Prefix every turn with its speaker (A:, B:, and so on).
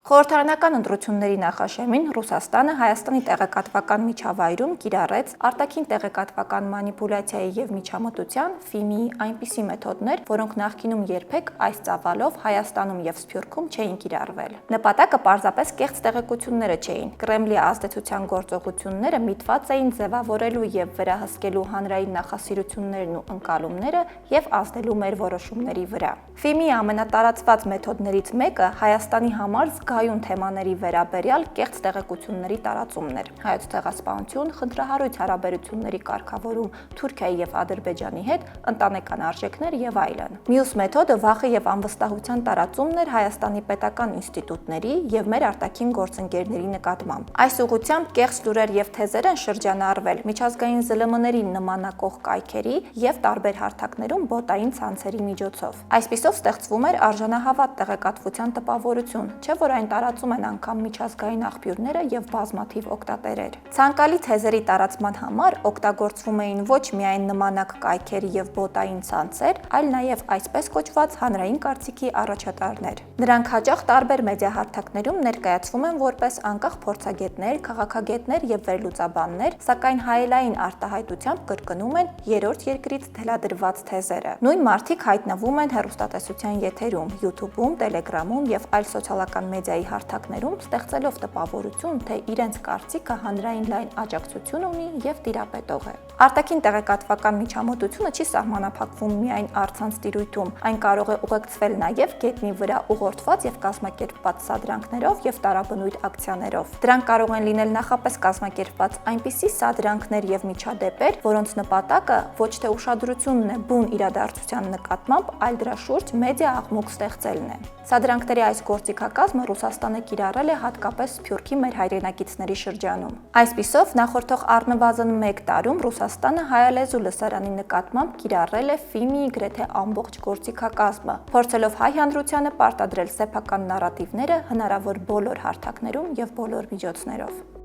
A: Խորհրդարանական ընտրությունների նախաշեմին Ռուսաստանը Հայաստանի տեղեկատվական միջավայրում կիրառեց արտաքին տեղեկատվական մանիպուլյացիայի և միջամտության (ՖԻՄԻ) այնպիսի մեթոդներ, որոնք նախկինում երբեք այս ծավալով Հայաստանում և Սփյուռքում չէին կիրառվել։ Նպատակը պարզապես կեղծ տեղեկությունները չէին։ Կրեմլի ազդեցության գործողությունները միտված էին ձևավորելու և վերահսկելու հանրային նախասիրություններն ու ընկալումները և ազդելու մեր որոշումների վրա։ ՖԻՄԻ-ի ամենատարածված մեթոդներից մեկը Հայաստանի համար զգայուն թեմաների վերաբերյալ կեղծ տեղեկությունների տարածումն էր։ Հայոց ցեղասպանություն, խնդրահարույց հարաբերությունների կարգավորում Թուրքիայի և Ադրբեջանի հետ, ընտանեկան արժեքներ և այլն։ Մյուս մեթոդը վախի և անվստահության տարածումն էր Հայաստանի պետական ինստիտուտների և մեր արտաքին գործընկերների նկատմամբ։ Այս ուղղությամբ կեղծ լուրեր և թեզեր են շրջանառվել միջազգային ԶԼՄ-ներին նմանակող կայքերի և տարբեր հարթակներում բոտային ցանցերի միջոցով։ Այսպիսով ստեղծվում էր արժանահավատ տեղեկատվության տպավորություն, չէ՞ որ այն տարածում են անգամ միջազգային աղբյուրները և բազմաթիվ օգտատերեր։ Ցանկալի թեզերի տարածման համար օգտագործվում էին ոչ միայն նմանակ կայքերի և բոտային ցանցեր, այլ նաև այսպես կոչված հանրային կարծիքի առաջատարներ։ Նրանք հաճախ տարբեր մեդիահարթակներում ներկայացվում են որպես անկախ փորձագետներ, քաղաքագետներ և վերլուծաբաններ, սակայն հայելային արտահայտությամբ կրկնում են երրորդ երկրից թելադրված թեզերը։ Նույն մարդիկ հայտնվում են հեռուստատեսության եթերում, YouTube-ում, Telegram-ում և այլ սոցիալական մեդիայի հարթակներում, ստեղծելով տպավորություն, թե իրենց կարծիքը հանրային լայն աջակցություն ունի և տիրապետող է։ Արտաքին տեղեկատվական միջամտությունը չի սահմանափակվում միայն առցանց տիրույթում, այն կարող է ուղեկցվել նաև գետնի վրա ուղղորդված և կազմակերպված սադրանքներով և տարաբնույթ ակցիաներով։ Դրանք կարող են լինել նախապես կազմակերպված այնպիսի սադրանքներ և միջադեպեր, որոնց նպատակը ոչ թե ուշադրությունն է բուն իրադարձության նկատմամբ, այլ դրա շուրջ մեդիա աղմուկ ստեղծելն է։ Սադրանքների այս գործիքակազմը Ռուսաստանը կիրառել է հատկապես Սփյուռքի մեր հայրենակիցների շրջանում։ Այսպիսով, նախորդող առնվազն 1 տարում Ռուսաստանը հայալեզու լսարանի նկատմամբ կիրառել է ՖԻՄԻ-ի գրեթե ամբողջ գործիքակազմը, փորձելով հայ հանրությանը պարտադրել սեփական նարատիվները հնարավոր բոլոր հարթակներում և բոլոր միջոցներով։